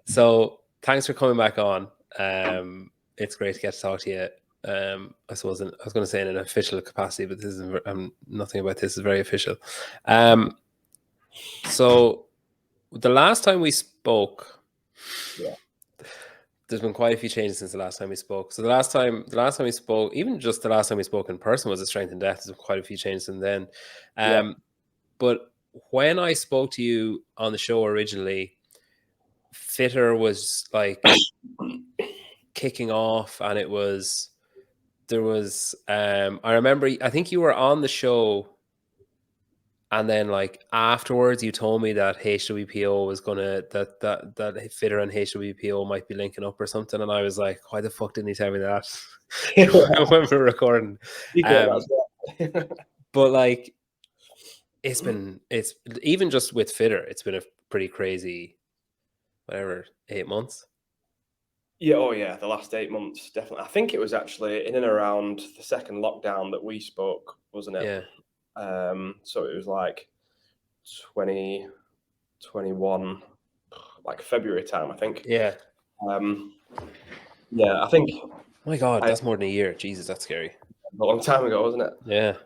So thanks for coming back on. It's great to get to talk to you. I suppose I was going to say in an official capacity, but this is nothing about this is very official. So the last time we spoke, there's been quite a few changes since the last time we spoke. So the last time we spoke, even just the last time we spoke in person, was a Strength and Death. There's quite a few changes since then. But when I spoke to you on the show originally, Fitter was like kicking off, and there was I remember, I think you were on the show, and then like afterwards you told me that HWPO was gonna that Fitter and HWPO might be linking up or something, and I was like, why the fuck didn't he tell me that when we were recording? But like it's even just with Fitter, it's been a pretty crazy 8 months. Yeah, the last 8 months, definitely. I think it was actually in and around the second lockdown that we spoke, wasn't it? Yeah. So it was like 2021, like February time, I think. Yeah. Yeah, I think. My God, that's more than a year. Jesus, that's scary. A long time ago, wasn't it? Yeah.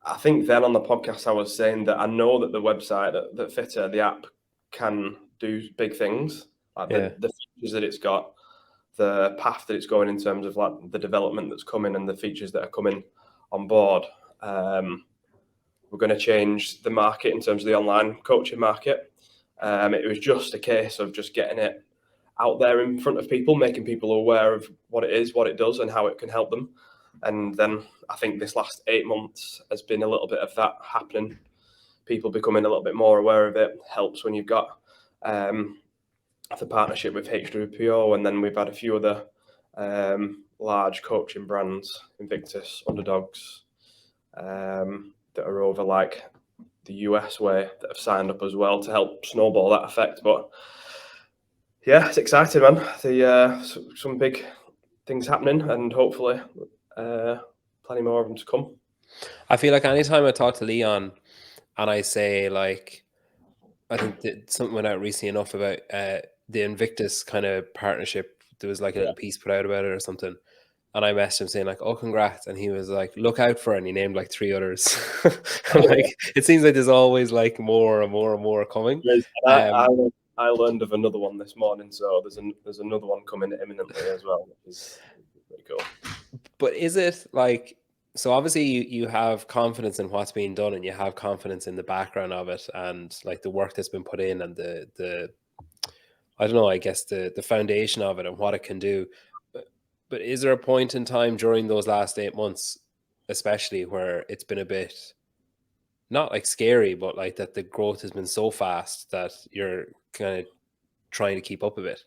I think then on the podcast I was saying that I know that the website, that Fitter, the app, can do big things. Like the features that it's got, the path that it's going in terms of like the development that's coming and the features that are coming on board. We're going to change the market in terms of the online coaching market. It was just a case of just getting it out there in front of people, making people aware of what it is, what it does, and how it can help them. And then I think this last 8 months has been a little bit of that happening. People becoming a little bit more aware of it helps when you've got the partnership with HWPO, and then we've had a few other large coaching brands, Invictus, Underdogs, that are over like the US way, that have signed up as well to help snowball that effect. But yeah, it's exciting, man. Some big things happening, and hopefully plenty more of them to come. I feel like anytime I talk to Leon and I say, like, I think that something went out recently enough about the Invictus kind of partnership. There was like a little piece put out about it or something. And I messaged him saying like, oh, congrats. And he was like, look out for it. And he named like 3 others. Like, it seems like there's always like more and more and more coming. I learned of another one this morning. So there's another one coming imminently as well, which is pretty cool. But is it like, so obviously you have confidence in what's being done, and you have confidence in the background of it, and like the work that's been put in, and the I don't know, I guess the foundation of it and what it can do. But is there a point in time during those last 8 months, especially, where it's been a bit, not like scary, but like that the growth has been so fast that you're kind of trying to keep up a bit?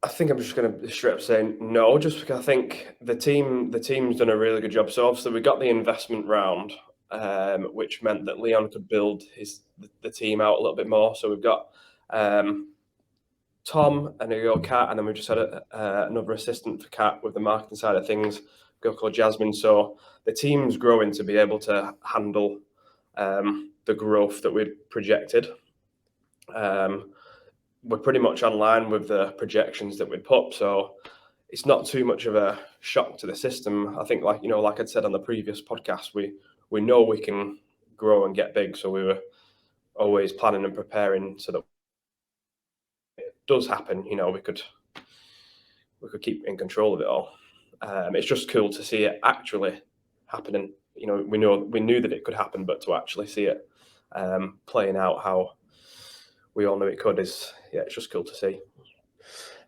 I think I'm just going to straight up say no, just because I think the team's done a really good job. So obviously we got the investment round, which meant that Leon could build the team out a little bit more. So we've got Tom and a girl Kat, and then we've just had another assistant for Kat with the marketing side of things, a girl called Jasmine. So the team's growing to be able to handle the growth that we'd projected. We're pretty much online with the projections that we'd put, so it's not too much of a shock to the system. I think, like I'd said on the previous podcast, we know we can grow and get big, so we were always planning and preparing so that it does happen. We could keep in control of it all. It's just cool to see it actually happening. We knew that it could happen, but to actually see it playing out how we all knew it could it's just cool to see.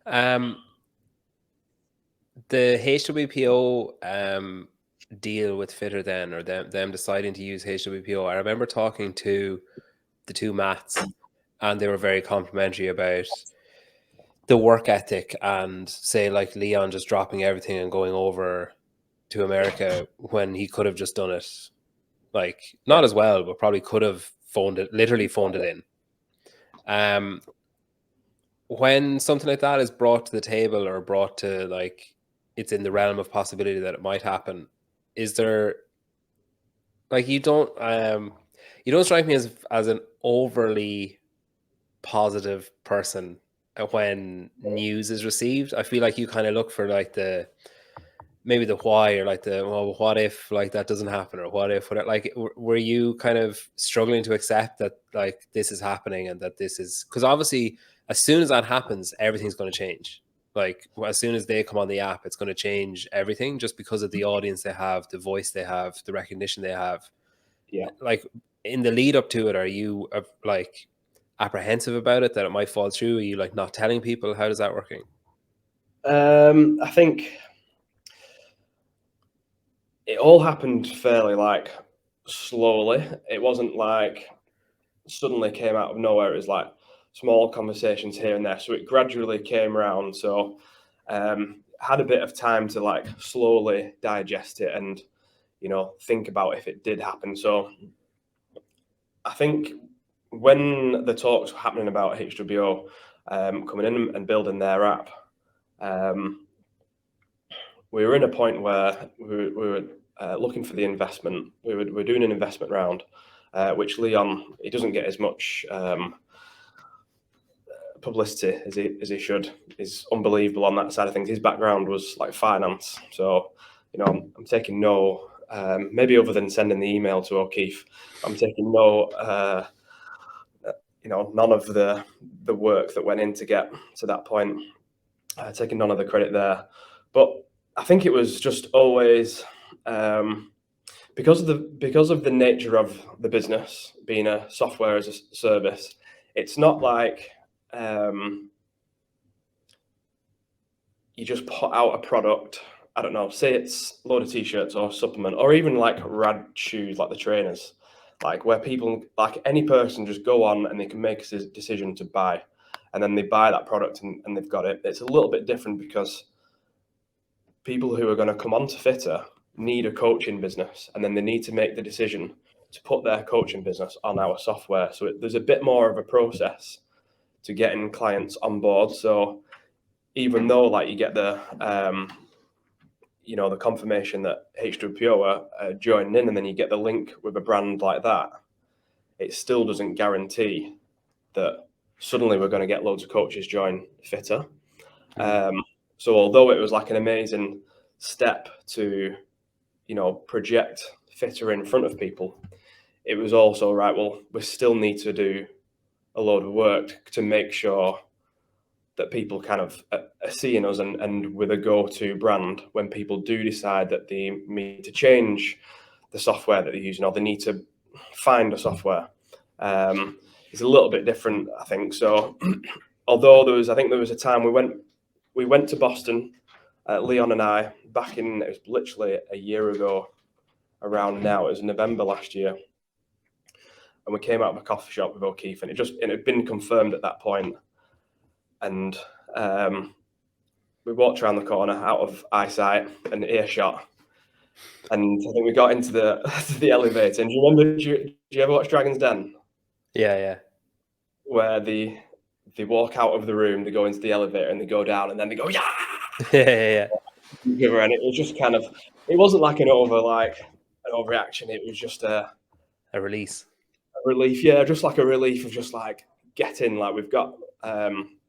The HWPO deal with Fitter then, or them deciding to use HWPO, I remember talking to the two Matts, and they were very complimentary about the work ethic, and say like Leon just dropping everything and going over to America when he could have just done it, like, not as well, but probably could have literally phoned it in. When something like that is brought to the table, or brought to, like, it's in the realm of possibility that it might happen, is there like you don't strike me as an overly positive person when news is received. I feel like you kind of look for like maybe the why, or like well, what if like that doesn't happen, or what if, like, were you kind of struggling to accept that like this is happening, and that this is, because obviously as soon as that happens, everything's going to change. Like as soon as they come on the app, it's going to change everything, just because of the audience they have, the voice they have, the recognition they have. Yeah. Like in the lead up to it, are you like apprehensive about it, that it might fall through? Are you like not telling people? How does that working? I think it all happened fairly like slowly. It wasn't like suddenly came out of nowhere. It was like small conversations here and there. So it gradually came around. So had a bit of time to like slowly digest it and, you know, think about if it did happen. So I think when the talks were happening about HWPO coming in and building their app, we were in a point where we were looking for the investment. We were doing an investment round, which Leon, he doesn't get as much publicity as he should. He's unbelievable on that side of things. His background was like finance, so you know I'm taking no, maybe other than sending the email to O'Keefe, I'm taking no, you know, none of the work that went in to get to that point. Taking none of the credit there, but I think it was just always because of the nature of the business being a software as a service. It's not like you just put out a product. I don't know, say it's a load of t-shirts or supplement, or even like rad shoes like the trainers, like where people, like any person, just go on and they can make a decision to buy, and then they buy that product and they've got it. It's a little bit different because people who are going to come on to Fitter need a coaching business, and then they need to make the decision to put their coaching business on our software. So there's a bit more of a process to getting clients on board. So even though like you get the you know, the confirmation that HWPO are joining in, and then you get the link with a brand like that, it still doesn't guarantee that suddenly we're going to get loads of coaches join Fitter. So although it was like an amazing step to, you know, project Fitter in front of people, it was also right, well, we still need to do a load of work to make sure that people kind of are seeing us and with a go-to brand when people do decide that they need to change the software that they're using, or they need to find a software. It's a little bit different, I think. So although I think there was a time we went to Boston, Leon and I, back in, it was literally a year ago around now, it was November last year. And we came out of a coffee shop with O'Keefe, and it had been confirmed at that point. And we walked around the corner out of eyesight and earshot. And I think we got into the elevator. And do you remember, do you ever watch Dragon's Den? Yeah. Where they walk out of the room, they go into the elevator, and they go down, and then they go, yeah! Yeah. And it was just kind of, it wasn't like an overreaction. It was just a release. A relief, yeah, just like a relief of just like getting, like we've got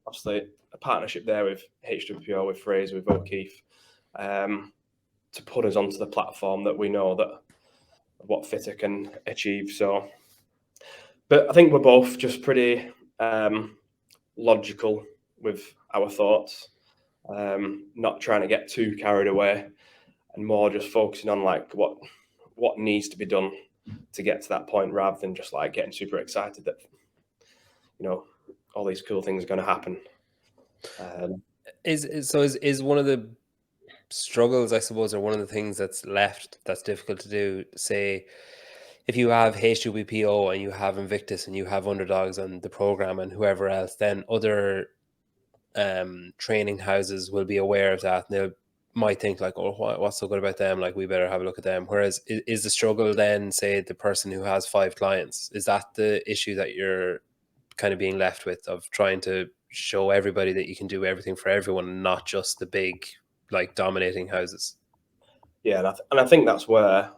obviously a partnership there with HWPO, with Fraser, with O'Keefe, to put us onto the platform that we know that what Fitter can achieve. So, but I think we're both just pretty logical with our thoughts, not trying to get too carried away, and more just focusing on like what needs to be done to get to that point, rather than just like getting super excited that, you know, all these cool things are going to happen. Is one of the struggles, I suppose, or one of the things that's left that's difficult to do, say if you have HWPO and you have Invictus and you have Underdogs and the program and whoever else, then other training houses will be aware of that, and they might think like, oh, what's so good about them, like we better have a look at them. Whereas is the struggle then, say the person who has 5 clients, is that the issue that you're kind of being left with, of trying to show everybody that you can do everything for everyone, not just the big like dominating houses? Yeah, and I think that's where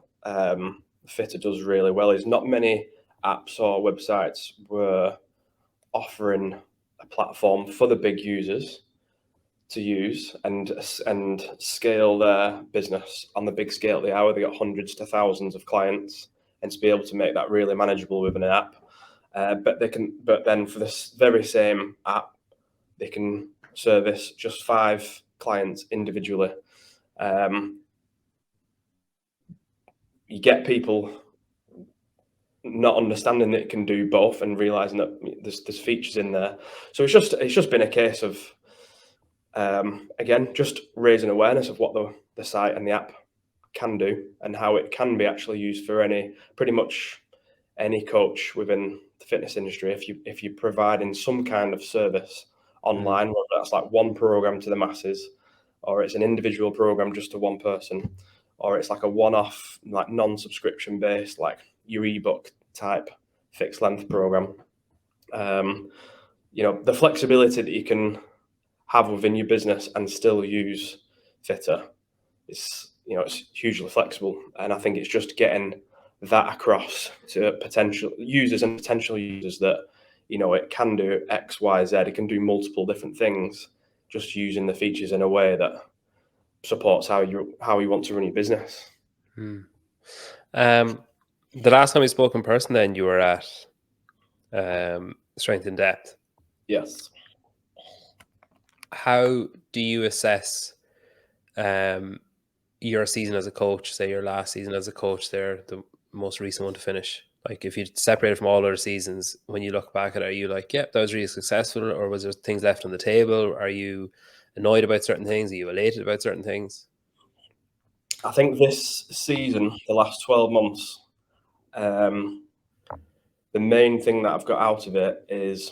Fitter does really well is not many apps or websites were offering a platform for the big users to use and scale their business on the big scale they are. They got hundreds to thousands of clients, and to be able to make that really manageable with an app. But then for this very same app, they can service just 5 clients individually. You get people not understanding that it can do both and realizing that there's features in there. So it's just been a case of again, just raising awareness of what the site and the app can do and how it can be actually used for pretty much any coach within the fitness industry. If you're providing some kind of service online, whether that's like one program to the masses, or it's an individual program just to one person, or it's like a one-off, like non-subscription based, like your ebook type fixed length program. The flexibility that you can have within your business and still use Fitter it's hugely flexible, and I think it's just getting that across to potential users that it can do X, Y, Z. It can do multiple different things, just using the features in a way that supports how you want to run your business. The last time we spoke in person, then you were at Strength in Depth. Yes. How do you assess your season as a coach? Say your last season as a coach, there, the most recent one to finish. Like, if you separate it from all other seasons, when you look back at it, are you like, yep, that was really successful, or was there things left on the table? Are you annoyed about certain things? Are you elated about certain things? I think this season, the last 12 months, the main thing that I've got out of it is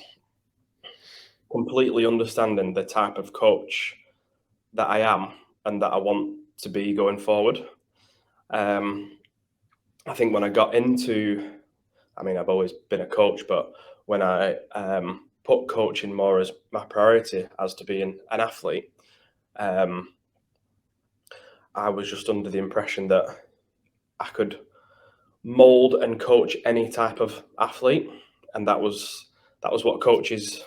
completely understanding the type of coach that I am and that I want to be going forward. I think when I got into, I've always been a coach, but when I put coaching more as my priority as to being an athlete, I was just under the impression that I could mold and coach any type of athlete, and that was what coaches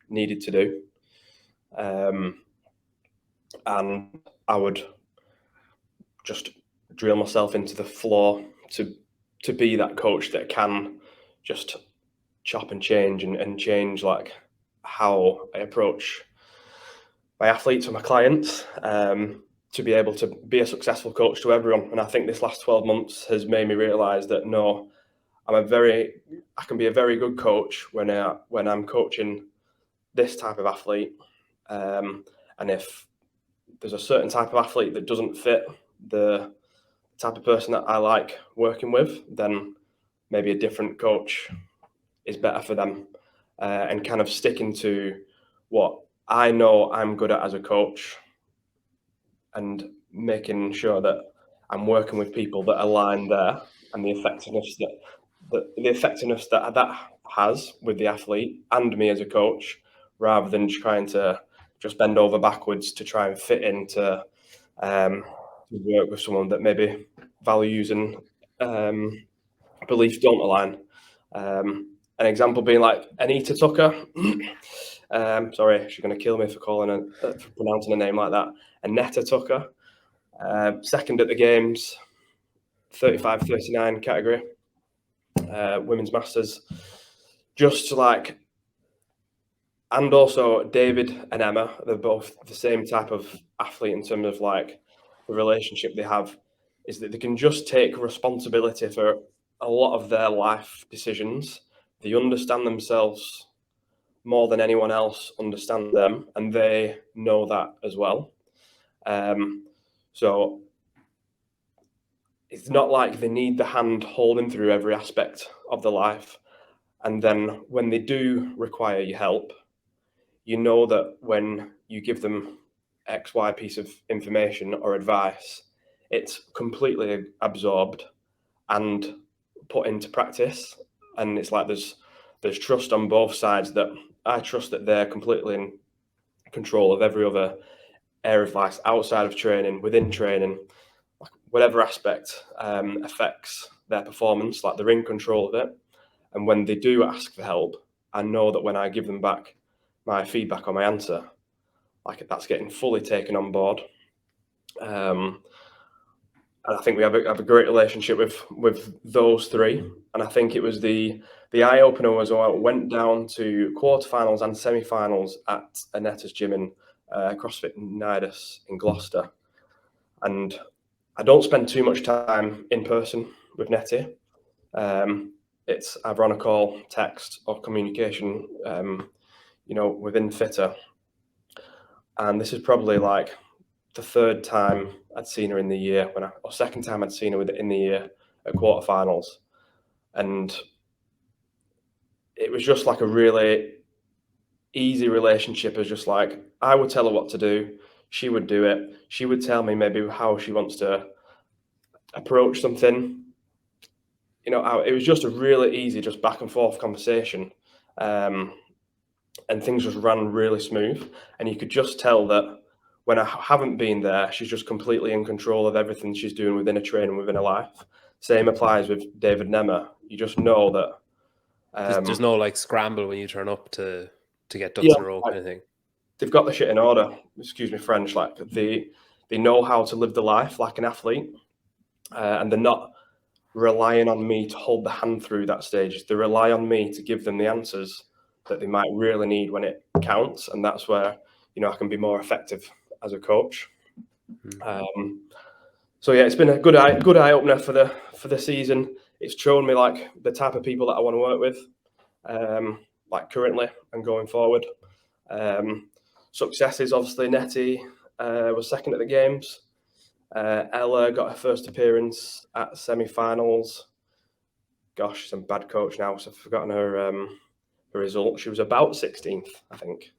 needed to do. And I would just drill myself into the floor to be that coach that can just chop and change and change like how I approach my athletes or my clients, to be able to be a successful coach to everyone. And I think this last 12 months has made me realize that no, I can be a very good coach when I'm coaching this type of athlete. And if there's a certain type of athlete that doesn't fit the type of person that I like working with, then maybe a different coach is better for them. And kind of sticking to what I know I'm good at as a coach, and making sure that I'm working with people that align there, and the effectiveness that has with the athlete and me as a coach, rather than trying to just bend over backwards to try and fit into work with someone that maybe values and beliefs don't align. An example being like Anita Tucker. Sorry, she's going to kill me for pronouncing a name like that. Aneta Tucker, second at the games, 35-39 category, women's masters. Just like, and also David and Emma, they're both the same type of athlete in terms of like the relationship they have, is that they can just take responsibility for a lot of their life decisions. They understand themselves more than anyone else understands them, and they know that as well. So it's not like they need the hand holding through every aspect of their life. And then when they do require your help, you know that when you give them XY piece of information or advice, it's completely absorbed and put into practice. And it's like there's trust on both sides, that I trust that they're completely in control of every other area of life outside of training, within training. whatever aspect affects their performance, like they're in control of it. And when they do ask for help, I know that when I give them back my feedback or my answer, like that's getting fully taken on board. And I think we have a great relationship with those three. And I think it was the eye opener as well. Went down to quarterfinals and semi-finals at Anetta's gym in CrossFit Nidus in Gloucester. And I don't spend too much time in person with Nettie. It's either on a call, text, or communication, within Fitter. And this is probably like the third time I'd seen her in the year, or second time I'd seen her in the year at quarterfinals. And it was just like a really easy relationship. As just like, I would tell her what to do, she would do it. She would tell me maybe how she wants to approach something. It was just a really easy, just back and forth conversation. And things just ran really smooth. And you could just tell that when I haven't been there, she's just completely in control of everything she's doing within a training, within her life. Same applies with David and Emma. You just know that there's no like scramble when you turn up to get ducks in a row kind of thing. They've got the shit in order. Excuse me, French. Like they know how to live the life like an athlete, and they're not relying on me to hold the hand through that stage. They rely on me to give them the answers that they might really need when it counts, and that's where I can be more effective as a coach. So yeah, it's been a good eye opener for the season. It's shown me like the type of people that I want to work with, like currently and going forward. Successes, obviously, Nettie was second at the games. Ella got her first appearance at semi-finals. Gosh, she's a bad coach now, so I've forgotten her result. She was about 16th, I think.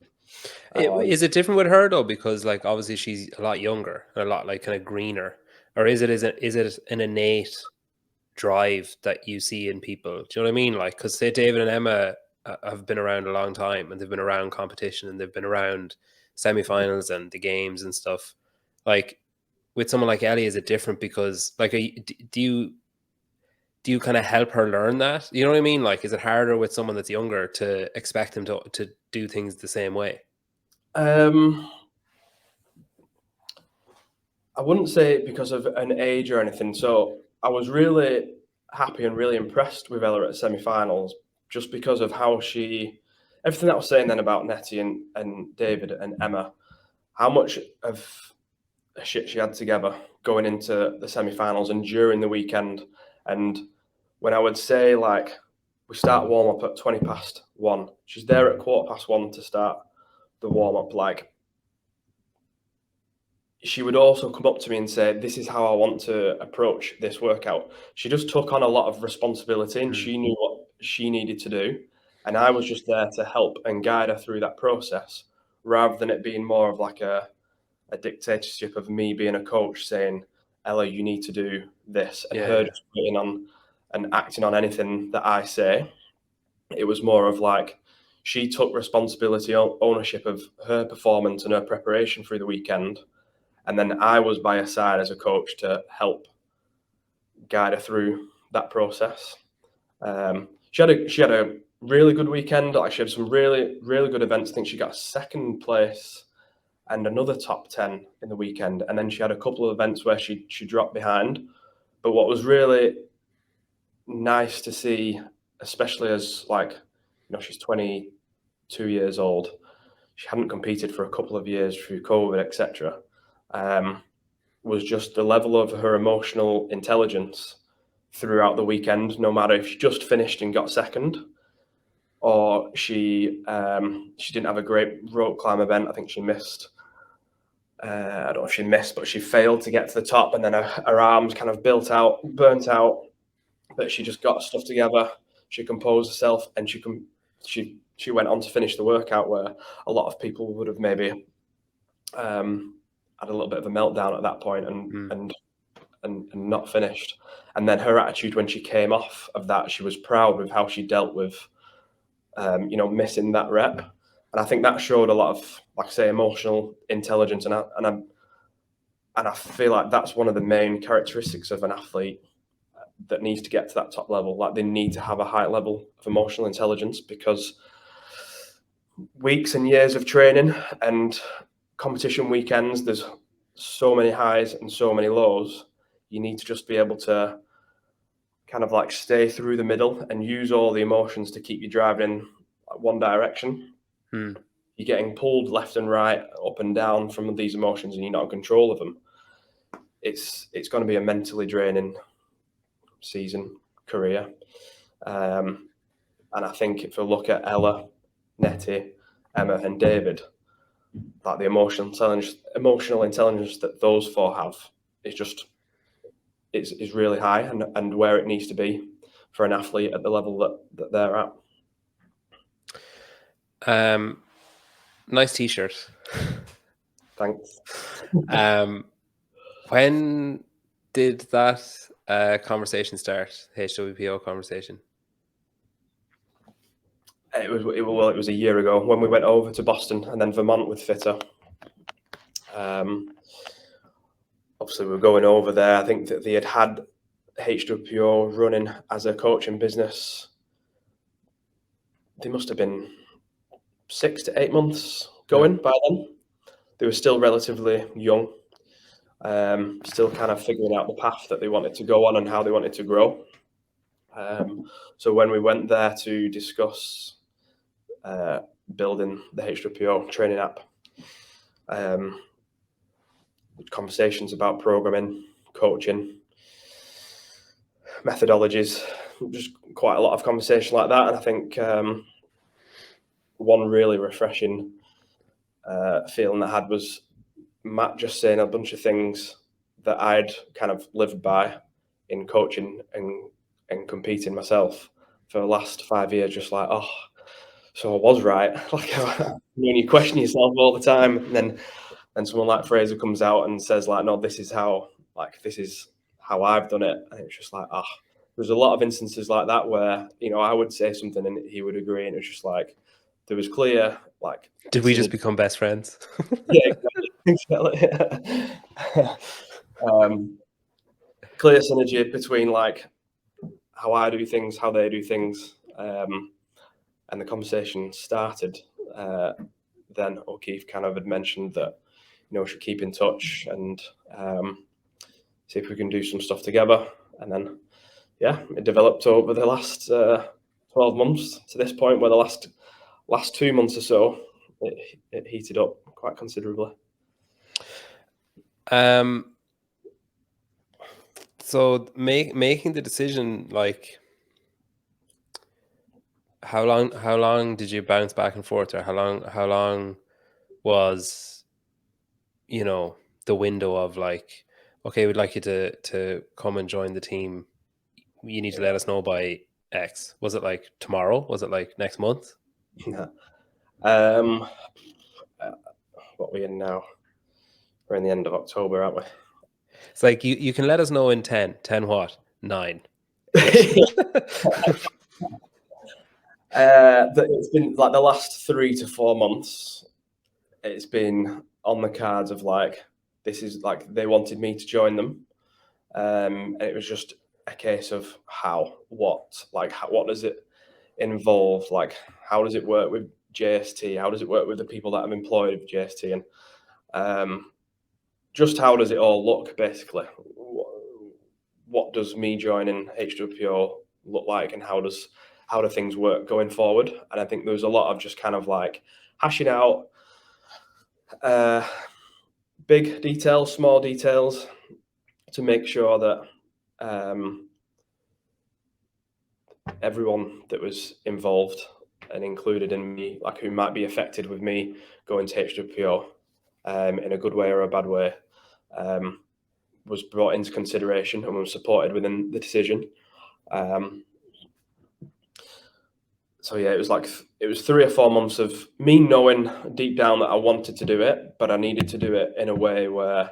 Is it different with her though? Because like obviously she's a lot younger, a lot like kind of greener, or is it an innate drive that you see in people? Do you know what I mean? Like, because say David and Emma have been around a long time, and they've been around competition, and they've been around semi-finals and the games and stuff. Like with someone like Ellie, is it different because like do you kind of help her learn that? You know what I mean? Like, is it harder with someone that's younger to expect them to do things the same way? I wouldn't say because of an age or anything. So I was really happy and really impressed with Ella at semi-finals just because of how everything that I was saying then about Nettie and David and Emma, how much of a shit she had together going into the semi-finals and during the weekend. And when I would say like we start warm up at 1:20, she's there at 1:15 to start the warm up. Like she would also come up to me and say, "This is how I want to approach this workout." She just took on a lot of responsibility, and she knew what she needed to do, and I was just there to help and guide her through that process, rather than it being more of like a dictatorship of me being a coach saying, "Ella, you need to do this," and her just waiting on and acting on anything that I say. It was more of like she took responsibility, ownership of her performance and her preparation through the weekend. And then I was by her side as a coach to help guide her through that process. She had a really good weekend. Like she had some really, really good events. I think she got second place and another top 10 in the weekend. And then she had a couple of events where she dropped behind. But what was really nice to see, especially as she's 22 years old. She hadn't competed for a couple of years through COVID, etc. Was just the level of her emotional intelligence throughout the weekend, no matter if she just finished and got second or she didn't have a great rope climb event. I think she missed. I don't know if she missed, but she failed to get to the top, and then her arms kind of burnt out. But she just got stuff together. She composed herself, and she went on to finish the workout where a lot of people would have maybe had a little bit of a meltdown at that point and not finished. And then her attitude when she came off of that, she was proud with how she dealt with, missing that rep. And I think that showed a lot of, like I say, emotional intelligence. And And I feel like that's one of the main characteristics of an athlete that needs to get to that top level. Like, they need to have a high level of emotional intelligence, because weeks and years of training and competition weekends, there's so many highs and so many lows. You need to just be able to kind of like stay through the middle and use all the emotions to keep you driving in one direction. You're getting pulled left and right, up and down from these emotions, and you're not in control of them. It's going to be a mentally draining season, career. And I think if we look at Ella, Nettie, Emma and David, like the emotional intelligence that those four have is really high, and where it needs to be for an athlete at the level that they're at. Nice t-shirt. Thanks. When did that conversation start? HWPO conversation? It was a year ago when we went over to Boston and then Vermont with Fitter. Obviously, we were going over there. I think that they had HWPO running as a coaching business. They must have been 6 to 8 months going by then. They were still relatively young, still kind of figuring out the path that they wanted to go on and how they wanted to grow. So when we went there to discuss building the HWPO training app, conversations about programming, coaching, methodologies, just quite a lot of conversation like that. And I think one really refreshing feeling I had was Matt just saying a bunch of things that I'd kind of lived by in coaching and competing myself for the last 5 years. Just like, oh, so I was right. Like, when you question yourself all the time, and then someone like Fraser comes out and says, like, no, this is how I've done it. And it's just like, there's a lot of instances like that where, I would say something and he would agree. And it's just like, there was clear, like... Did we just become best friends? Yeah, exactly. Clear synergy between like how I do things, how they do things. And the conversation started. Then O'Keefe kind of had mentioned that, we should keep in touch and see if we can do some stuff together. And then, it developed over the last 12 months to this point, where the last 2 months or so, it heated up quite considerably. So making the decision, like, how long did you bounce back and forth, or how long was, the window of like, okay, we'd like you to come and join the team. You need to let us know by X. Was it like tomorrow? Was it like next month? Yeah. What are we in now? We're in the end of October, aren't we? It's like you can let us know in 10 what? 9. It's been like the last 3 to 4 months. It's been on the cards of like, this is like, they wanted me to join them, and it was just a case of what does it involve? Like, how does it work with JST? How does it work with the people that I'm employed with JST? And just how does it all look, basically? What does me joining HWPO look like, and how do things work going forward? And I think there's a lot of just kind of like hashing out big details, small details, to make sure that everyone that was involved and included in me, like who might be affected with me going to HWPO in a good way or a bad way, was brought into consideration and was supported within the decision. So yeah, it was 3 or 4 months of me knowing deep down that I wanted to do it, but I needed to do it in a way where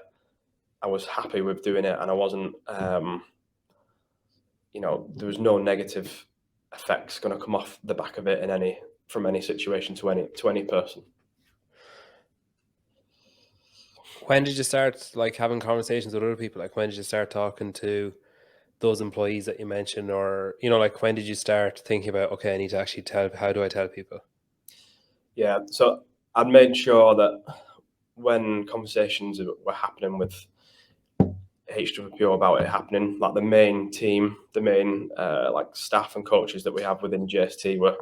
I was happy with doing it, and I wasn't, there was no negative effects going to come off the back of it from any situation to any person. When did you start like having conversations with other people? Like when did you start talking to those employees that you mentioned, or like when did you start thinking about, okay, I need to actually tell, how do I tell people? Yeah, so I'd made sure that when conversations were happening with HWPO about it happening, like the main team, the main like staff and coaches that we have within JST were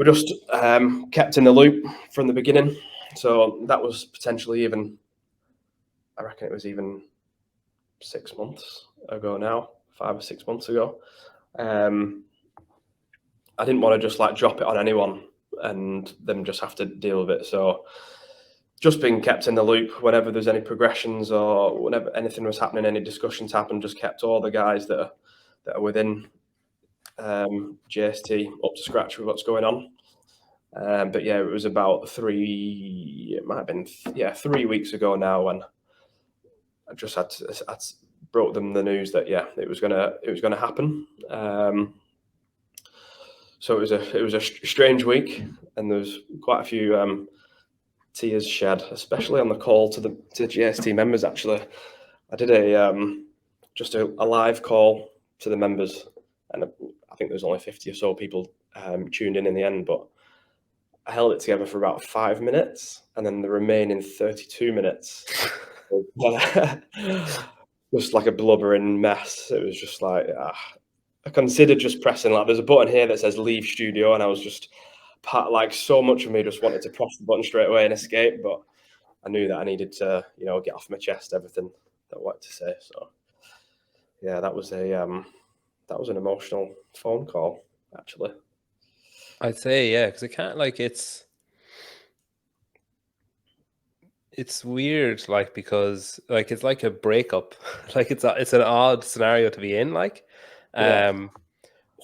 just kept in the loop from the beginning. So that was potentially even, I reckon it was even 6 months ago now, 5 or 6 months ago. I didn't want to just like drop it on anyone and them just have to deal with it. So just being kept in the loop whenever there's any progressions or whenever anything was happening, any discussions happened, just kept all the guys that are within JST up to scratch with what's going on. But yeah, it was about 3 weeks ago now when I just had brought them the news that it was gonna happen. So it was a strange week, and there was quite a few tears shed, especially on the call to GST members. Actually, I did just a live call to the members, and I think there was only 50 or so people tuned in the end, but I held it together for about 5 minutes, and then the remaining 32 minutes just like a blubbering mess. It was just like I considered just pressing, like, there's a button here that says leave studio, and I was just like, so much of me just wanted to press the button straight away and escape, but I knew that I needed to get off my chest everything that I wanted to say. So yeah, that was an emotional phone call, actually. I'd say, yeah, because it can't, like, it's weird, like, because like it's like a breakup. Like it's an odd scenario to be in. Like, Yeah.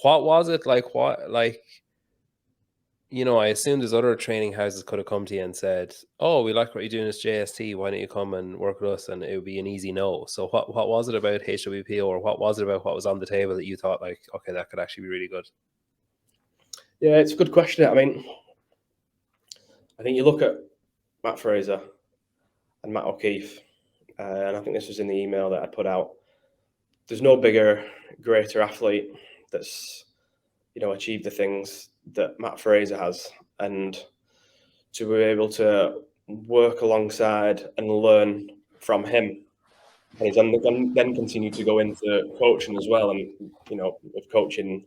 what was it like? What, like, I assume there's other training houses could have come to you and said, "Oh, we like what you're doing as JST. Why don't you come and work with us?" And it would be an easy no. So what was it about HWPO, or what was it about what was on the table that you thought, like, okay, that could actually be really good? Yeah, it's a good question. I mean, I think you look at Matt Fraser and Matt O'Keefe, and I think this was in the email that I put out. There's no bigger, greater athlete that's achieved the things that Matt Fraser has, and to be able to work alongside and learn from him, and then continue to go into coaching as well, and with coaching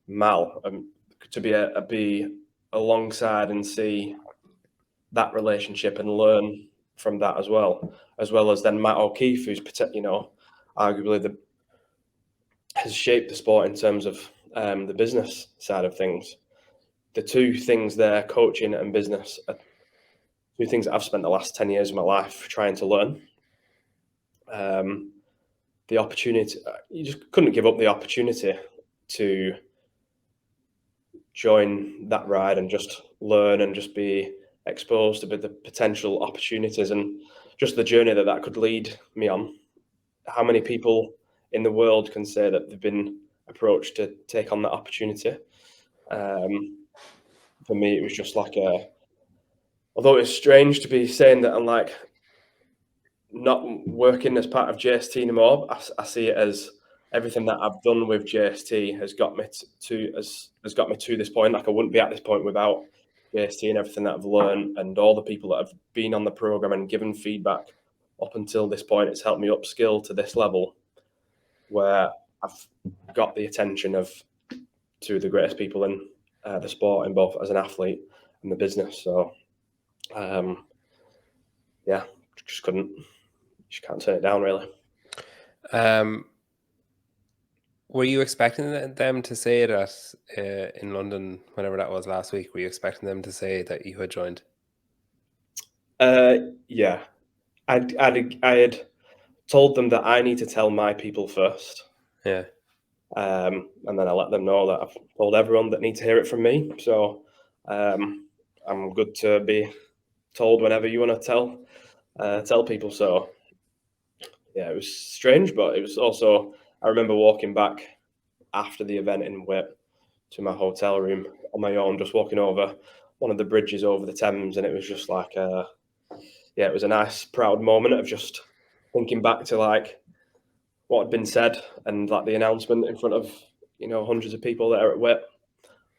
Mal, to be alongside and see that relationship and learn from that as well as then Matt O'Keefe, who's arguably has shaped the sport in terms of the business side of things. The two things there, coaching and business, are two things that I've spent the last 10 years of my life trying to learn. The opportunity, you just couldn't give up the opportunity to join that ride and just learn and just be exposed to the potential opportunities and just the journey that could lead me on. How many people in the world can say that they've been approached to take on that opportunity? For me, it was just like although it's strange to be saying that I'm like not working as part of JST anymore, I see it as everything that I've done with JST has got me to this point. Like, I wouldn't be at this point without JST and everything that I've learned and all the people that have been on the program and given feedback up until this point. It's helped me upskill to this level where I've got the attention of two of the greatest people in the sport, in both as an athlete and the business. So yeah, just can't turn it down, really. Were you expecting them to say that in London, whenever that was last week? Were you expecting them to say that you had joined? Yeah, I had told them that I need to tell my people first. Yeah. And then I let them know that I've told everyone that needs to hear it from me. So I'm good to be told whenever you want to tell people. So yeah, it was strange, but it was also, I remember walking back after the event in Whit to my hotel room on my own, just walking over one of the bridges over the Thames, and it was just like yeah, it was a nice, proud moment of just thinking back to like what had been said and like the announcement in front of hundreds of people there at WIP.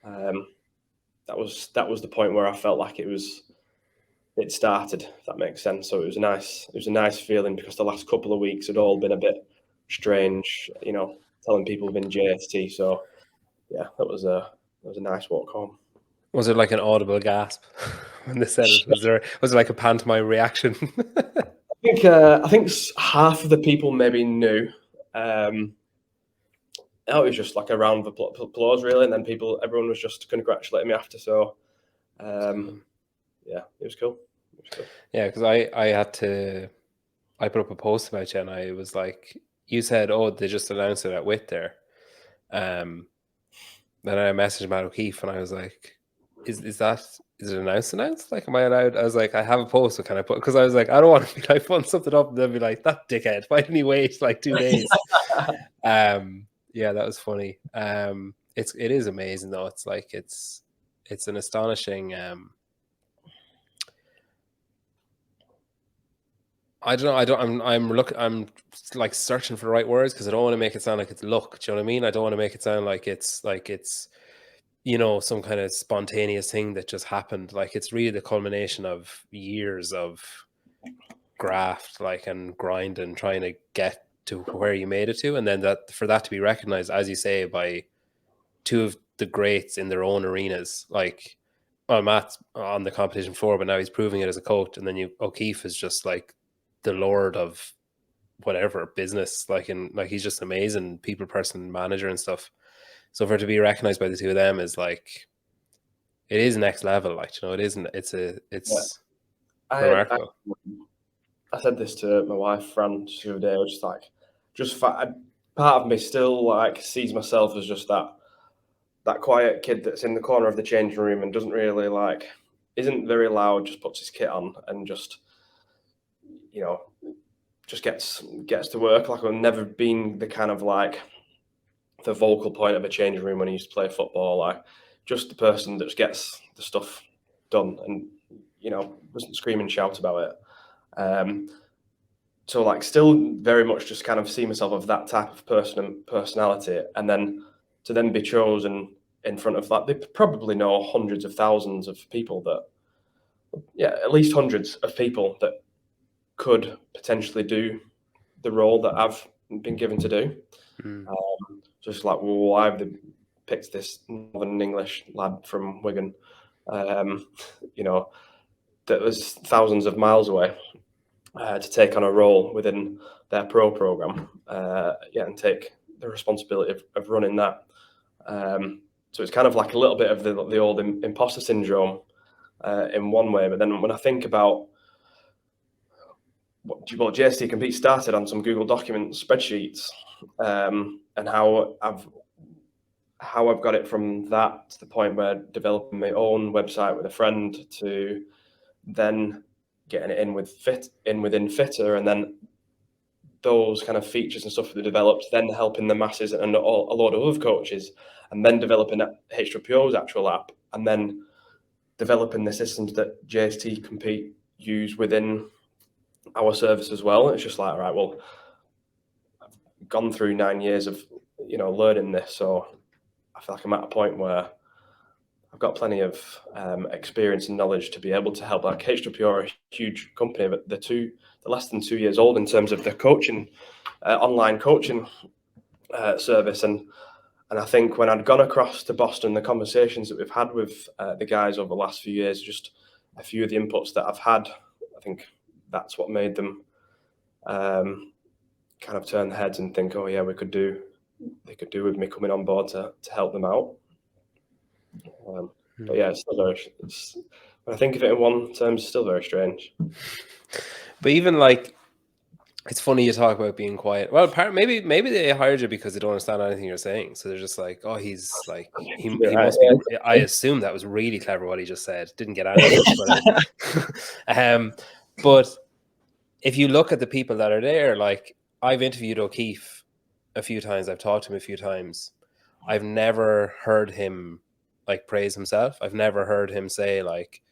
That was the point where I felt like it started, if that makes sense. So it was a nice feeling, because the last couple of weeks had all been a bit strange, telling people within JST. So yeah, that was a nice walk home. Was it like an audible gasp when they said it? Was it like a pantomime reaction? I think half of the people maybe knew. It was just like a round of applause, really, and then everyone was just congratulating me after. So, yeah, it was cool. Yeah, because I put up a post about you, and I was like, you said, "Oh, they just announced it at WIT there." Then I messaged Matt O'Keefe, and I was like, is it announced? Like, am I allowed? I was like, I have a post, so can I put? Because I was like, I don't want to be like putting something up and then be like, that dickhead, why didn't he wait like 2 days? Yeah, that was funny. It is amazing though. It's like it's an astonishing. I don't know. I'm like searching for the right words, because I don't want to make it sound like it's luck. Do you know what I mean? I don't want to make it sound like it's some kind of spontaneous thing that just happened. Like, it's really the culmination of years of graft, like, and grind, and trying to get to where you made it to, and then for that to be recognized, as you say, by two of the greats in their own arenas. Like, well, Matt's on the competition floor, but now he's proving it as a coach, and then O'Keefe is just like the lord of whatever business, like, and like, he's just amazing people person, manager and stuff. So for it to be recognized by the two of them is like, it is next level. Like, it isn't. It's remarkable. I said this to my wife Fran the other day. I was just part of me still like sees myself as just that quiet kid that's in the corner of the changing room and doesn't really isn't very loud, just puts his kit on and just gets to work. Like, I've never been the kind of like the vocal point of a changing room when I used to play football. Like, just the person that just gets the stuff done and doesn't scream and shout about it. So like, still very much just kind of see myself of that type of person and personality, and then to then be chosen in front of they probably know hundreds of thousands of people at least hundreds of people that could potentially do the role that I've been given to do. Just like, well, why have they picked this Northern English lad from Wigan, that was thousands of miles away, to take on a role within their pro program, and take the responsibility of running that. So it's kind of like a little bit of the old imposter syndrome in one way. But then when I think about what JST Compete started on some Google document spreadsheets, and how I've got it from that to the point where developing my own website with a friend, to then getting it within Fitter, and then those kind of features and stuff that they developed, then helping the masses and a lot of other coaches, and then developing HWPO's actual app, and then developing the systems that JST Compete use within our service as well. It's just like, all right, well, I've gone through 9 years of learning this, so I feel like I'm at a point where I've got plenty of experience and knowledge to be able to help. Like, HWPO are a huge company, but they're less than 2 years old in terms of their coaching, online coaching service. And I think when I'd gone across to Boston, the conversations that we've had with the guys over the last few years, just a few of the inputs that I've had, I think that's what made them kind of turn their heads and think, oh yeah, they could do with me coming on board to help them out. But yeah, when I think of it in one term, it's still very strange. But even like, it's funny you talk about being quiet. Well, maybe they hired you because they don't understand anything you're saying, so they're just like, oh, he's like, he must be. I assume that was really clever what he just said. Didn't get any of it, but if you look at the people that are there, like, I've interviewed O'Keefe a few times, I've talked to him a few times. I've never heard him like praise himself. I've never heard him say like,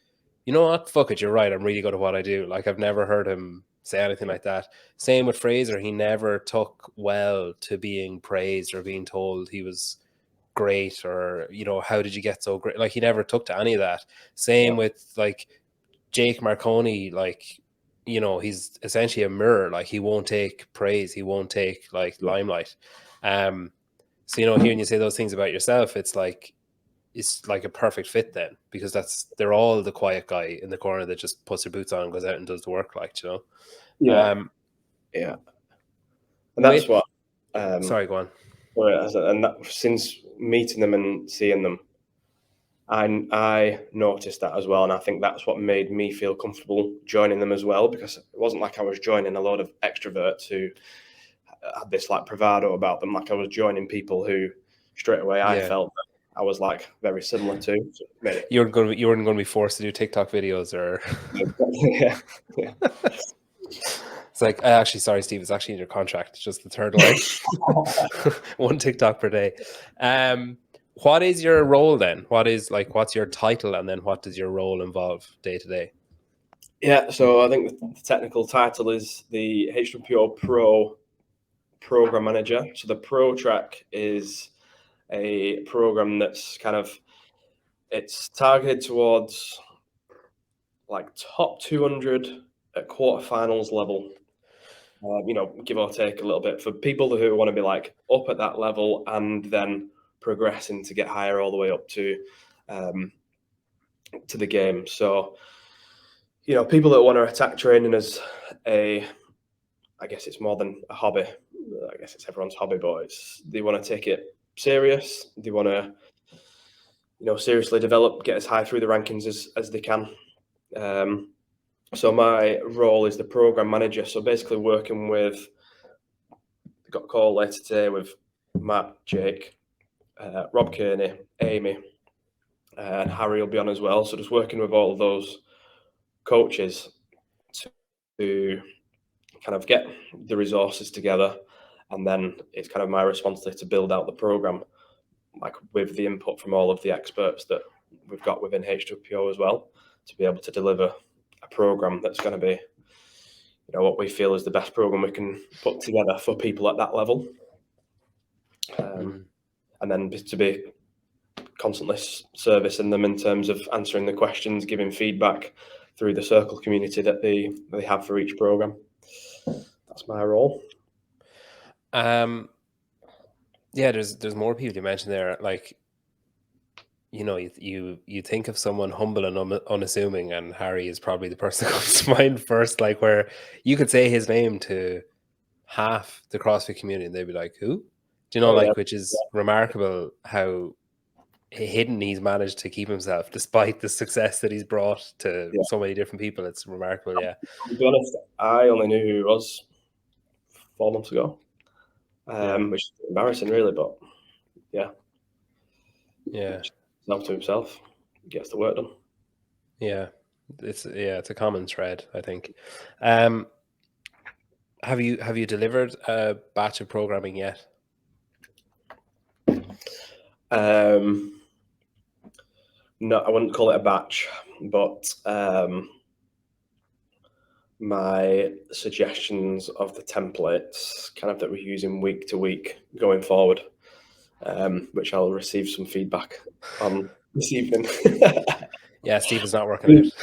you know what, fuck it, you're right, I'm really good at what I do. Like, I've never heard him say anything like that. Same with Fraser, he never took well to being praised or being told he was great, or, you know, how did you get so great? Like, he never took to any of that. Same with like Jake Marconi, like, you know, he's essentially a mirror. Like, he won't take praise, he won't take like limelight. So, you know, hearing you say those things about yourself, it's like a perfect fit then, because they're all the quiet guy in the corner that just puts their boots on and goes out and does the work, like, you know. Yeah, and With that's what. Sorry, go on. And that, since meeting them and seeing them, I noticed that as well, and I think that's what made me feel comfortable joining them as well, because it wasn't like I was joining a load of extroverts who had this like bravado about them. Like, I was joining people who straight away I felt that I was like very similar to. So you weren't going to be forced to do TikTok videos or. yeah. It's like, actually, sorry, Steve, it's actually in your contract. It's just the third line. 1 TikTok per day. What is your role then? What's your title, and then what does your role involve day to day? Yeah, so I think the technical title is the HWPO Pro Program Manager. So the Pro track is a program that's it's targeted towards like top 200 at quarterfinals level. You know, give or take a little bit, for people who want to be like up at that level and then progressing to get higher all the way up to the game. So, you know, people that want to attack training as I guess it's more than a hobby. I guess it's everyone's hobby, but they want to take it serious. They want to, you know, seriously develop, get as high through the rankings as they can. So my role is the program manager. So basically working with, got a call later today with Matt, Jake, Rob Kearney, Amy, and Harry will be on as well. So just working with all of those coaches to kind of get the resources together, and then it's kind of my responsibility to build out the program, like with the input from all of the experts that we've got within HWPO as well, to be able to deliver a program that's going to be, you know, what we feel is the best program we can put together for people at that level. And then to be constantly servicing them in terms of answering the questions, giving feedback through the circle community that they have for each program. That's my role. Yeah, there's more people you mentioned there. Like, you know, you think of someone humble and unassuming, and Harry is probably the person that comes to mind first. Like, where you could say his name to half the CrossFit community, and they'd be like, "Who?" Do you know? Which is remarkable how hidden he's managed to keep himself despite the success that he's brought to so many different people. It's remarkable. Yeah. To be honest, I only knew who he was 4 months ago, which is embarrassing, really. But yeah, up to himself, gets the work done. Yeah, it's a common thread, I think. Have you delivered a batch of programming yet? No, I wouldn't call it a batch, but my suggestions of the templates kind of that we're using week to week going forward, which I'll receive some feedback on this evening. Yeah, Steve is not working it.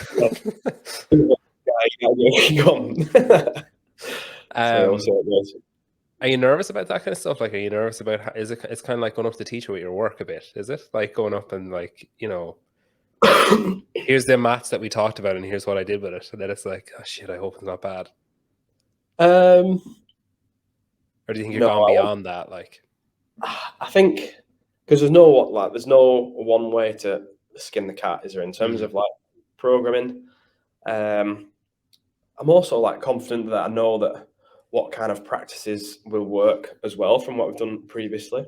Are you nervous about that kind of stuff? Like, are you nervous about, it's kind of like going up to the teacher with your work a bit, is it? Like going up and like, you know, here's the maths that we talked about and here's what I did with it. And then it's like, oh shit, I hope it's not bad. Or do you think you're gone beyond that? Like, I think, because there's no one way to skin the cat, is there, in terms of like programming. I'm also like confident that I know that what kind of practices will work as well from what we've done previously.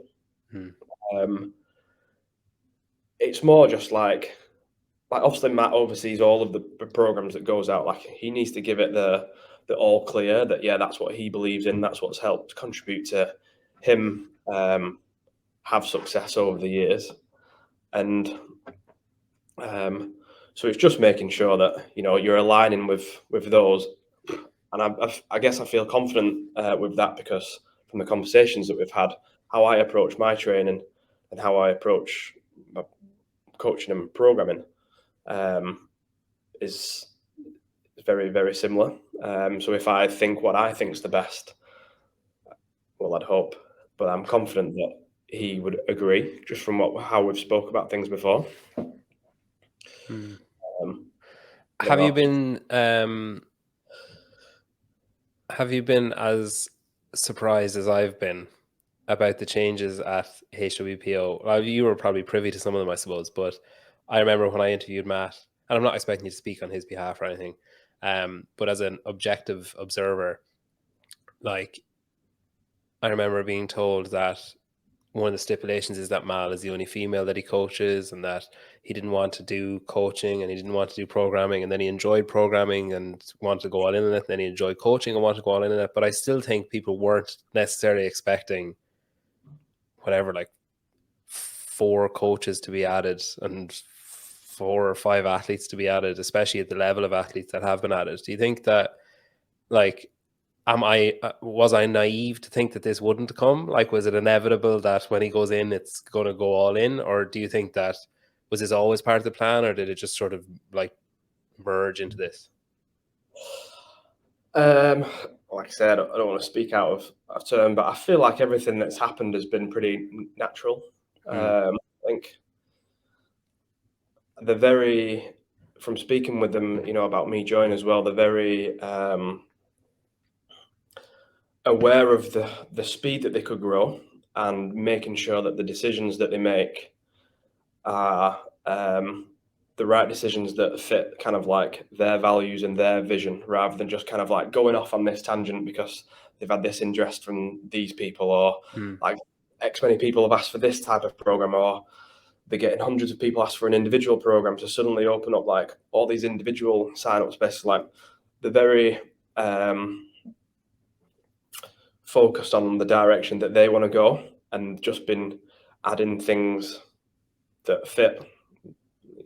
It's more just like obviously Matt oversees all of the programs that goes out. Like, he needs to give it the all clear that, yeah, that's what he believes in. That's what's helped contribute to him have success over the years. And So it's just making sure that you're aligning with those, and I guess I feel confident with that because from the conversations that we've had, how I approach my training and how I approach my coaching and programming is very, very similar. So if I think what I think is the best, well, I'd hope, but I'm confident that he would agree just from how we've spoke about things before. Have you been as surprised as I've been about the changes at HWPO? Well, you were probably privy to some of them, I suppose, but I remember when I interviewed Matt, and I'm not expecting you to speak on his behalf or anything, but as an objective observer, like, I remember being told that one of the stipulations is that Mal is the only female that he coaches, and that he didn't want to do coaching and he didn't want to do programming, and then he enjoyed programming and wanted to go all in on it, and then he enjoyed coaching and wanted to go all in on it. But I still think people weren't necessarily expecting whatever, like 4 coaches to be added and 4 or 5 athletes to be added, especially at the level of athletes that have been added. Do you think that, like, was I naive to think that this wouldn't come? Like, was it inevitable that when he goes in, it's going to go all in? Or do you think that was this always part of the plan, or did it just sort of like merge into this? Like I said, I don't want to speak out of turn, but I feel like everything that's happened has been pretty natural. I think from speaking with them, about me joining as well, they're very aware of the speed that they could grow and making sure that the decisions that they make are the right decisions that fit kind of like their values and their vision, rather than just kind of like going off on this tangent because they've had this interest from these people, or like X many people have asked for this type of program, or they're getting hundreds of people asked for an individual program to suddenly open up like all these individual sign-up spaces. Like, they're very focused on the direction that they want to go, and just been adding things that fit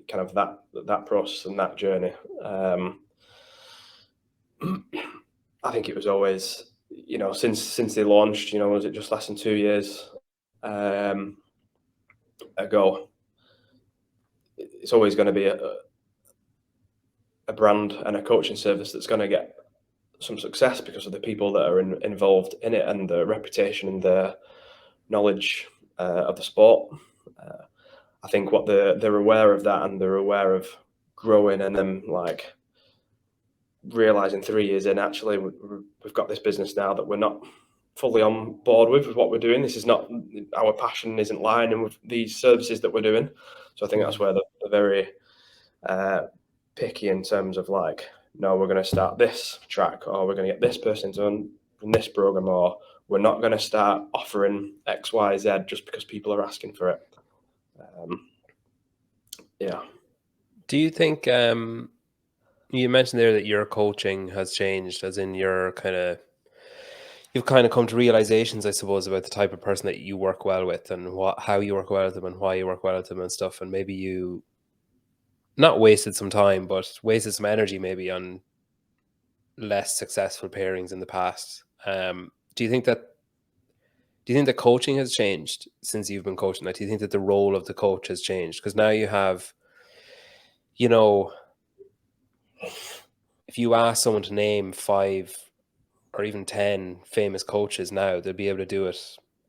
kind of that process and that journey. I think it was always, since they launched, was it just less than 2 years ago? It's always going to be a brand and a coaching service that's going to get some success because of the people that are involved in it, and the reputation and the knowledge of the sport. I think what they're aware of that, and they're aware of growing, and then like realizing 3 years in, actually we've got this business now that we're not fully on board with what we're doing. This is not, our passion isn't lining with these services that we're doing. So I think that's where they're very picky in terms of like, no, we're going to start this track, or we're going to get this person to run this program, or we're not going to start offering X, Y, Z just because people are asking for it. Yeah. Do you think you mentioned there that your coaching has changed, as in you've kind of come to realizations, I suppose, about the type of person that you work well with, and how you work well with them, and why you work well with them and stuff, and maybe you not wasted some time, but wasted some energy maybe on less successful pairings in the past. Do you think that coaching has changed since you've been coaching? Like, do you think that the role of the coach has changed? Because now you have, if you ask someone to name 5 or even 10 famous coaches now, they'll be able to do it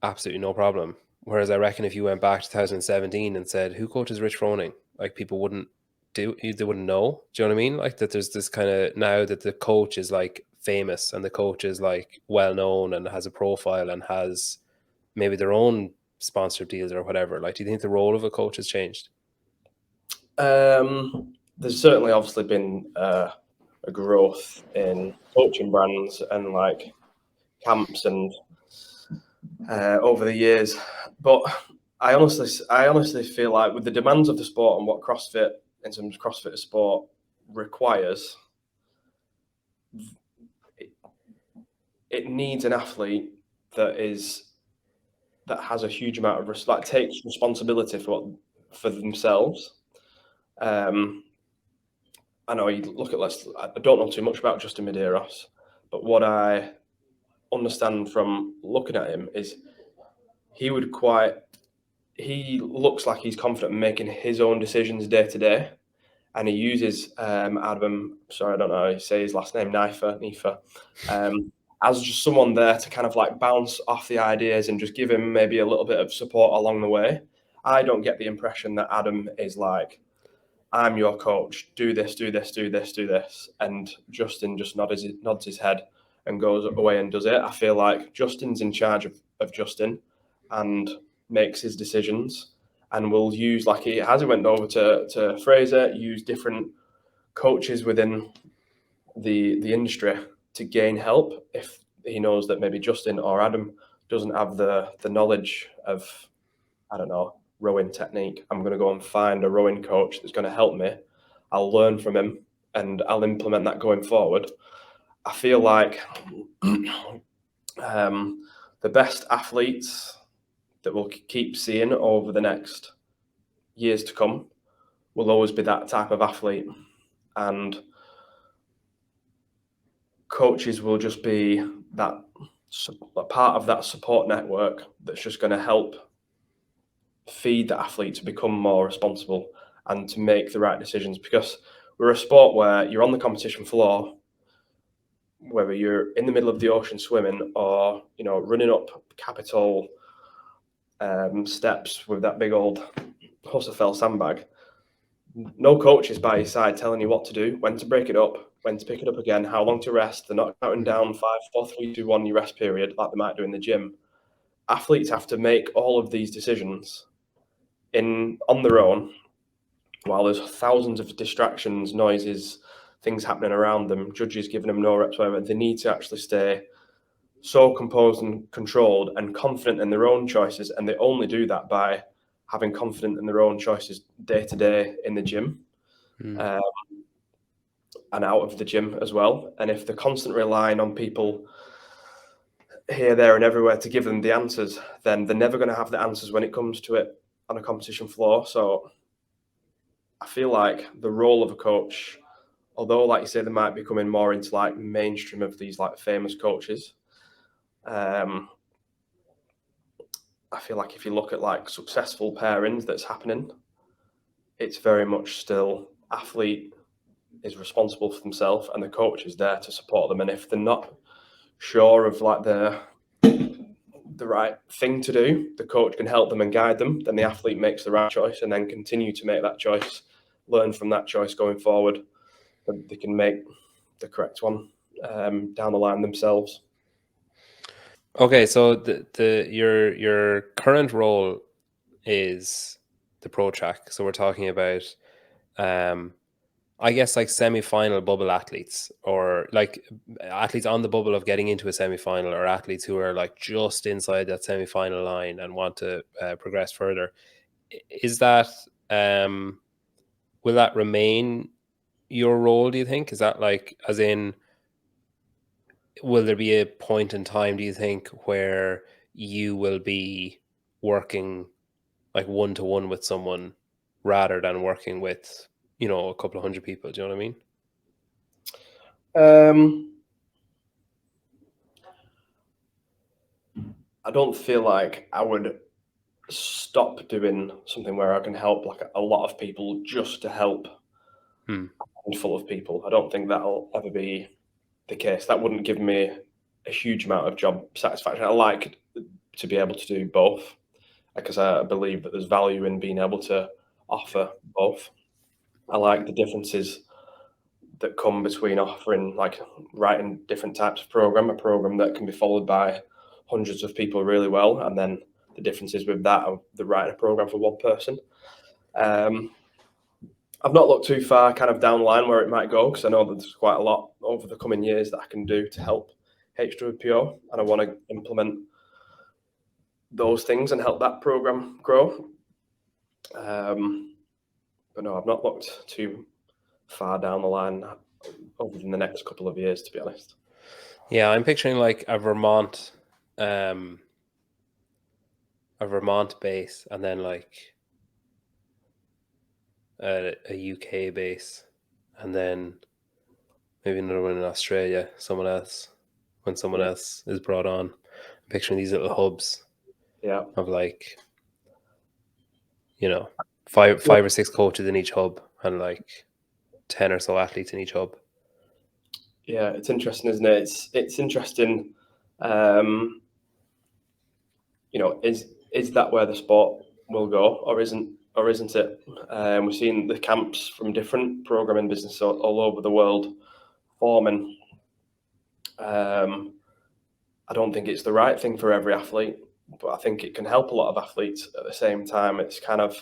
absolutely no problem. Whereas I reckon if you went back to 2017 and said, who coaches Rich Froning? Like, people they wouldn't know. Do you know what I mean? Like, that there's this kind of, now that the coach is like famous, and the coach is like well known and has a profile and has maybe their own sponsored deals or whatever. Like, do you think the role of a coach has changed? There's certainly obviously been a growth in coaching brands and like camps and over the years, but I honestly feel like with the demands of the sport and what CrossFit, in terms of CrossFit as sport, requires, it needs an athlete that has a huge amount of takes responsibility for themselves. I know you look at I don't know too much about Justin Medeiros, but what I understand from looking at him is he looks like he's confident in making his own decisions day to day, and he uses Adam. Sorry, I don't know how you say his last name. Nifa, as just someone there to kind of like bounce off the ideas and just give him maybe a little bit of support along the way. I don't get the impression that Adam is like, I'm your coach, do this, do this, do this, do this. And Justin just nods his head and goes away and does it. I feel like Justin's in charge of Justin and makes his decisions, and will use, like he has, he went over to Fraser, use different coaches within the industry to gain help if he knows that maybe Justin or Adam doesn't have the knowledge of, I don't know, rowing technique. I'm going to go and find a rowing coach that's going to help me. I'll learn from him and I'll implement that going forward. I feel like the best athletes that we'll keep seeing over the next years to come will always be that type of athlete. And coaches will just be that a part of that support network that's just going to help feed the athlete to become more responsible and to make the right decisions, because we're a sport where you're on the competition floor, whether you're in the middle of the ocean swimming or running up Capitol steps with that big old Husserfeld sandbag. No coach is by your side telling you what to do, when to break it up, when to pick it up again, how long to rest. They're not counting down 5, 4, 3, 2, 1 your rest period like they might do in the gym. Athletes have to make all of these decisions on their own, while there's thousands of distractions, noises, things happening around them, judges giving them no reps, whatever. They need to actually stay so composed and controlled and confident in their own choices, and they only do that by having confidence in their own choices day to day in the gym and out of the gym as well. And if they're constantly relying on people here, there, and everywhere to give them the answers, then they're never going to have the answers when it comes to it on a competition floor. So I feel like the role of a coach, although like you say, they might be coming more into like mainstream of these like famous coaches, I feel like if you look at like successful pairings that's happening, it's very much still athlete is responsible for themselves and the coach is there to support them. And if they're not sure of like the right thing to do, the coach can help them and guide them. Then the athlete makes the right choice and then continue to make that choice, learn from that choice going forward. But they can make the correct one down the line themselves. Okay, so your current role is the pro track. So we're talking about I guess like semi-final bubble athletes, or like athletes on the bubble of getting into a semi-final, or athletes who are like just inside that semi-final line and want to progress further. Is that will that remain your role, do you think? Is that like, as in, will there be a point in time, do you think, where you will be working like one-to-one with someone rather than working with, a couple of hundred people? Do you know what I mean? I don't feel like I would stop doing something where I can help like a lot of people just to help a handful of people. I don't think that'll ever be the case. That wouldn't give me a huge amount of job satisfaction. I like to be able to do both because I believe that there's value in being able to offer both. I like the differences that come between offering, like writing different types of program, a program that can be followed by hundreds of people really well, and then the differences with that of the writing a program for one person. I've not looked too far kind of down the line where it might go, because I know that there's quite a lot over the coming years that I can do to help HWPO, and I want to implement those things and help that program grow. But no, I've not looked too far down the line over the next couple of years, to be honest. Yeah, I'm picturing like a Vermont base, and then like a UK base, and then maybe another one in Australia, someone else, when someone else is brought on. I'm picturing these little hubs of like, you know, five or six coaches in each hub and like 10 or so athletes in each hub. Yeah, it's interesting, isn't it? It's interesting. You know, is that where the sport will go, or isn't it? We've seen the camps from different programming businesses all over the world forming. I don't think it's the right thing for every athlete, but I think it can help a lot of athletes at the same time. It's kind of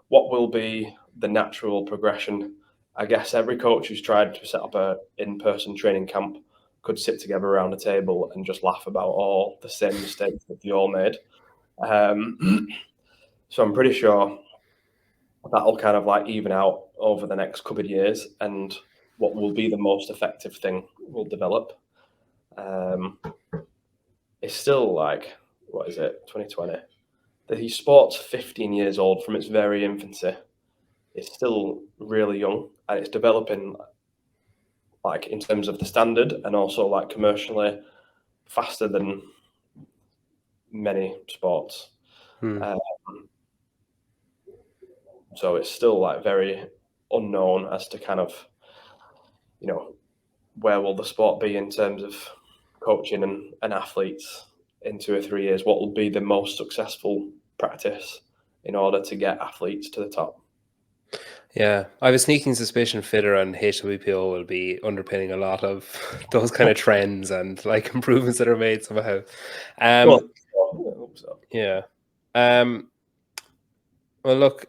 what will be the natural progression. I guess every coach who's tried to set up a in-person training camp could sit together around a table and just laugh about all the same mistakes that they all made. So I'm pretty sure that'll kind of like even out over the next couple of years, and what will be the most effective thing will develop. It's still like, what is it, 2020? The sport's 15 years old from its very infancy. It's still really young, and it's developing like in terms of the standard and also like commercially faster than many sports. So it's still like very unknown as to kind of, you know, where will the sport be in terms of coaching and athletes in 2 or 3 years? What will be the most successful practice in order to get athletes to the top? Yeah, I have a sneaking suspicion Fitter and HWPO will be underpinning a lot of those kind of trends and like improvements that are made somehow. Well, I hope so. Yeah. Well, look,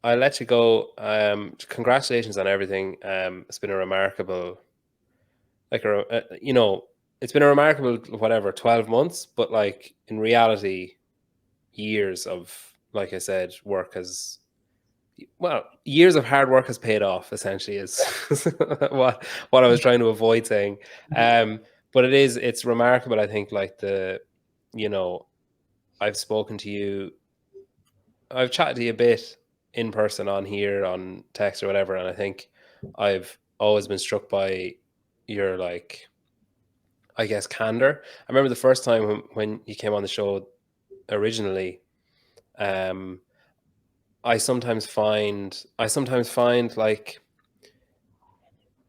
I'll let you go. Congratulations on everything. It's been a remarkable, you know, it's been a remarkable, whatever, 12 months, but like in reality, years of, like I said, years of hard work has paid off, essentially, is what I was trying to avoid saying. But it's remarkable, I think, like you know, I've spoken to you, I've chatted to you a bit in person on here, on text or whatever, and I think I've always been struck by your, like, I guess, candor. I remember the first time when you came on the show originally, I sometimes find like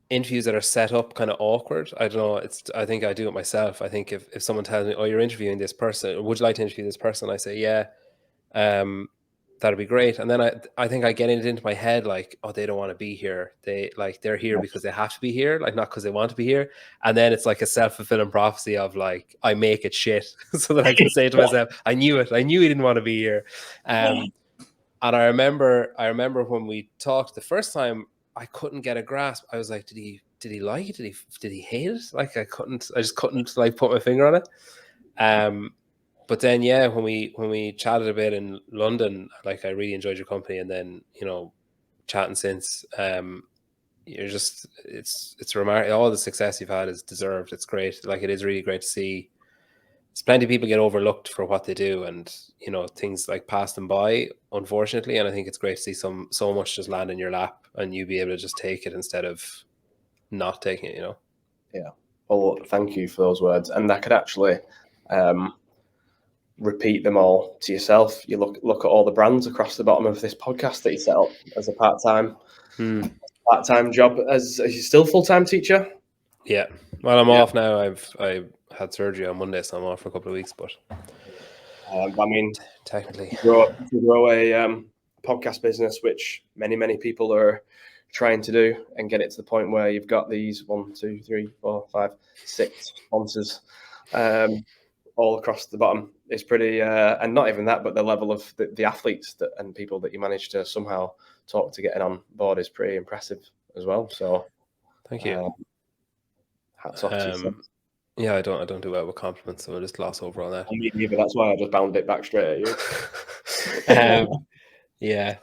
interviews that are set up kind of awkward. I don't know. I think I do it myself. I think if someone tells me, "Oh, you're interviewing this person. Would you like to interview this person?" I say, "Yeah, that'd be great." And then I think I get it into my head like, "Oh, they don't want to be here. They're here because they have to be here, like not because they want to be here." And then it's like a self-fulfilling prophecy of like I make it shit so that I can say to myself, "I knew it. I knew he didn't want to be here." And I remember when we talked the first time, I couldn't get a grasp. I was like, did he like it? Did he hate it? Like I just couldn't like put my finger on it. But then yeah, when we chatted a bit in London, like I really enjoyed your company, and then chatting since, you're just it's remarkable. All the success you've had is deserved. It's great. Like it is really great to see. There's plenty of people get overlooked for what they do, and things like pass them by, unfortunately. And I think it's great to see so much just land in your lap and you be able to just take it instead of not taking it. Yeah. Well, thank you for those words. And I could actually repeat them all to yourself. You look at all the brands across the bottom of this podcast that you set up as a part-time job. As you still full-time teacher? Yeah. Well, I'm off now. I had surgery on Monday, so I'm off for a couple of weeks. But I mean, technically, to grow a podcast business, which many people are trying to do, and get it to the point where you've got these 1, 2, 3, 4, 5, 6 sponsors all across the bottom. It's pretty, and not even that, but the level of the athletes and people that you manage to somehow talk to getting on board is pretty impressive as well. So, thank you. Hats off to you. Yeah, I don't do well with compliments, so I'll just gloss over on that. Me neither. That's why I just bound it back straight at you. Yeah.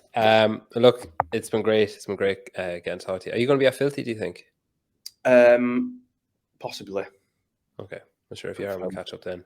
Look, it's been great. It's been great getting to talk to you. Are you going to be at Filthy, do you think? Possibly. Okay. I'm sure if you are, we'll catch up then.